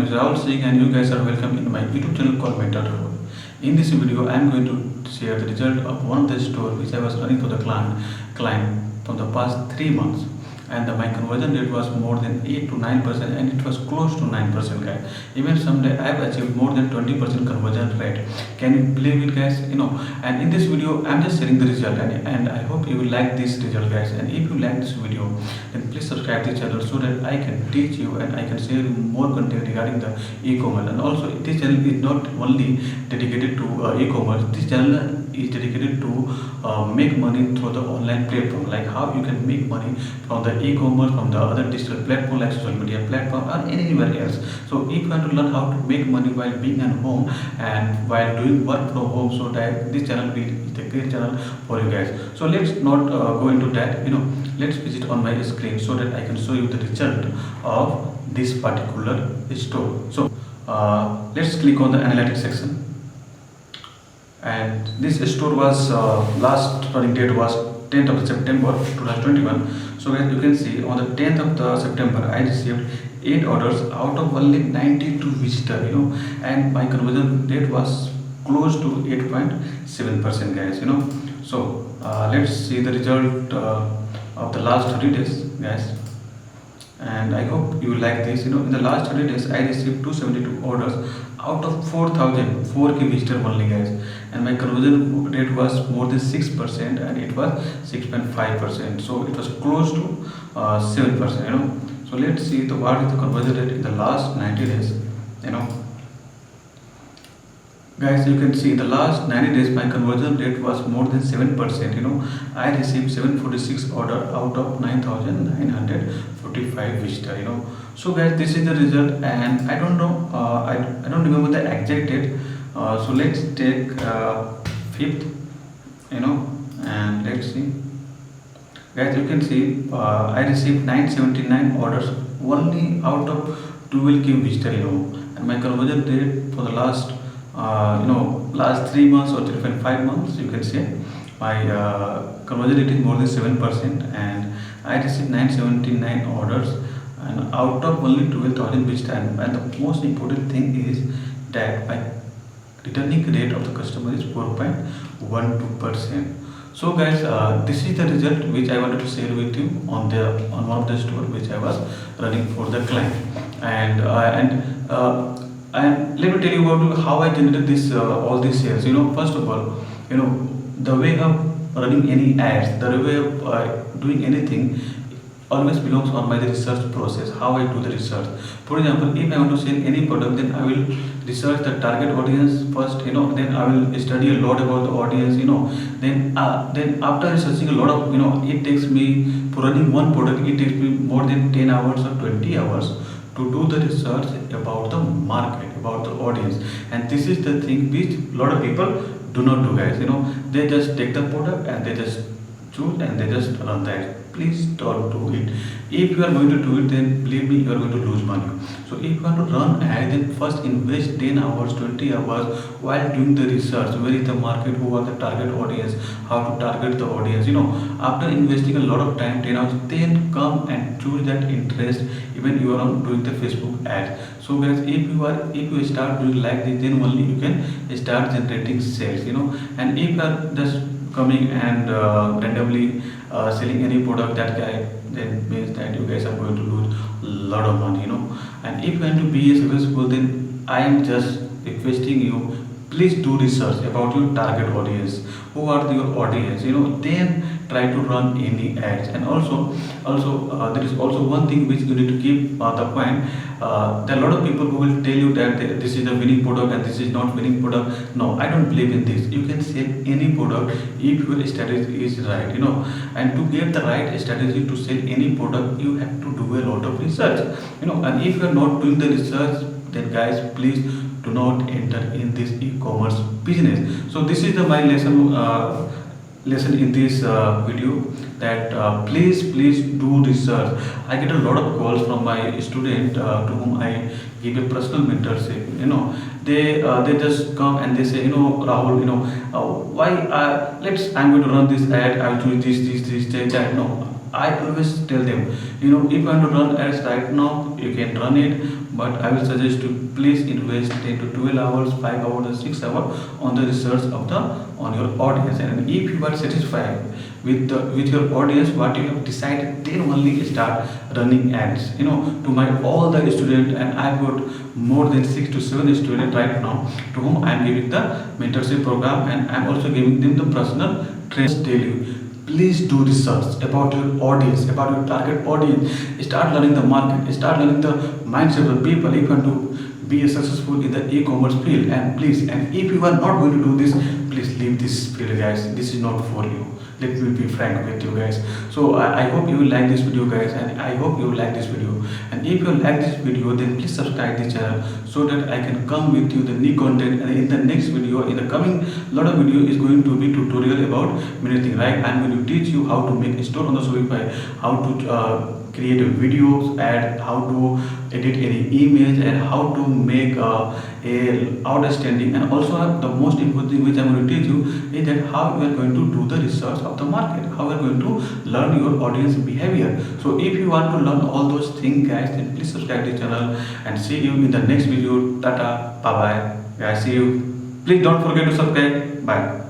name is Rahul Singh and you guys are welcome in my YouTube channel called Mentor Rahul. In this video, I am going to share the result of one of the store which I was running for the client from the past 3 months. And my conversion rate was more than 8 to 9% and it was close to 9% guys. Even someday I have achieved more than 20% conversion rate. Can you believe it guys? And in this video I'm just sharing the result and I hope you will like this result guys. And if you like this video, then please subscribe the channel so that I can teach you and I can share you more content regarding the e-commerce. And also this channel is not only dedicated to e-commerce. This channel is dedicated to make money through the online platform, like how you can make money from the e-commerce, from the other digital platform like social media platform or anywhere else. So if you want to learn how to make money while being at home and while doing work from home, so that this channel is the great channel for you guys. So let's not go into that. Let's visit on my screen so that I can show you the result of this particular store. So let's click on the analytics section. And this store was last running date was 10th of September 2021. So as you can see, on the 10th of the September I received 8 orders out of only 92 visitors, and my conversion rate was close to 8.7% guys. So let's see the result of the last 30 days guys, and I hope you will like this. In the last 30 days I received 272 orders out of 4,000 4K visitors only guys, and my conversion rate was more than 6% and it was 6.5%, so it was close to 7%. So let's see what is the conversion rate in the last 90 days. Guys, you can see in the last 90 days my conversion rate was more than 7%. I received 746 order out of 9,945 visitors. So guys, this is the result, and I don't know, I don't remember the exact date. So let's take 5th, and let's see. Guys, you can see I received 979 orders only out of 12K visitors, and my conversion rate for the last last 3 months or 3.5 months, you can say my conversion rate is more than 7%, and I received 979 orders and out of only 12,000 visitors. And the most important thing is that my returning rate of the customer is 4.12%. So guys, this is the result which I wanted to share with you on one of the store which I was running for the client. And let me tell you about how I generated this all these sales. First of all, the way of running any ads, the way of doing anything always belongs on my research process, how I do the research. For example, if I want to sell any product, then I will research the target audience first, then I will study a lot about the audience, then after researching a lot of, it takes me, for running one product, it takes me more than 10 hours or 20 hours to do the research about the market, about the audience. And this is the thing which a lot of people do not do guys. They just take the product and they just choose and they just run that. Please don't do it. If you are going to do it, then believe me, you are going to lose money. So if you want to run ad, then first invest 10 hours, 20 hours while doing the research. Where is the market? Who are the target audience? How to target the audience? After investing a lot of time, 10 hours, then come and choose that interest. Even you are doing the Facebook ad. So guys, if you start doing like this, then only you can start generating sales. And if you are just coming and randomly selling any product, that guy then means that you guys are going to lose a lot of money. And if you want to be successful, then I am just requesting you, please do research about your target audience. Who are your audience? Then try to run any ads. And also there is also one thing which you need to keep the point. There are a lot of people who will tell you that this is a winning product and this is not winning product. No, I don't believe in this. You can sell any product if your strategy is right. And to get the right strategy to sell any product, you have to do a lot of research. And if you are not doing the research, then guys, please do not enter in this e-commerce business. So this is my lesson in this video, that please do research. I get a lot of calls from my student to whom I give a personal mentorship. They just come and they say, Rahul, why I'm going to run this ad, I'll do this that. No, I always tell them, if you want to run ads right now, you can run it, but I will suggest to please invest 10 to 12 hours, 5 hours, or 6 hours on the research of the on your audience. And if you are satisfied with your audience, what you have decided, then only start running ads. To my all the students, and I've got more than 6 to 7 students right now to whom I am giving the mentorship program, and I'm also giving them the personal training. Tell you, please do research about your audience, about your target audience. Start learning the market, start learning the mindset of the people if you want to be successful in the e-commerce field. And please, and if you are not going to do this, please leave this field, guys. This is not for you. Let me be frank with you guys. So I hope you will like this video, guys, and I hope you will like this video. And if you like this video, then please subscribe this channel so that I can come with you the new content. And in the next video, in the coming lot of video, is going to be tutorial about many things, right? I'm going to teach you how to make a store on the Shopify, how to create a videos, and how to edit any image, and how to make a outstanding. And also the most important thing which I'm going to teach you is that how you are going to do the research of the market, how you are going to learn your audience behavior. So if you want to learn all those things, guys, then please subscribe to the channel, and see you in the next video. Tata, bye bye, guys, see you. Please don't forget to subscribe. Bye.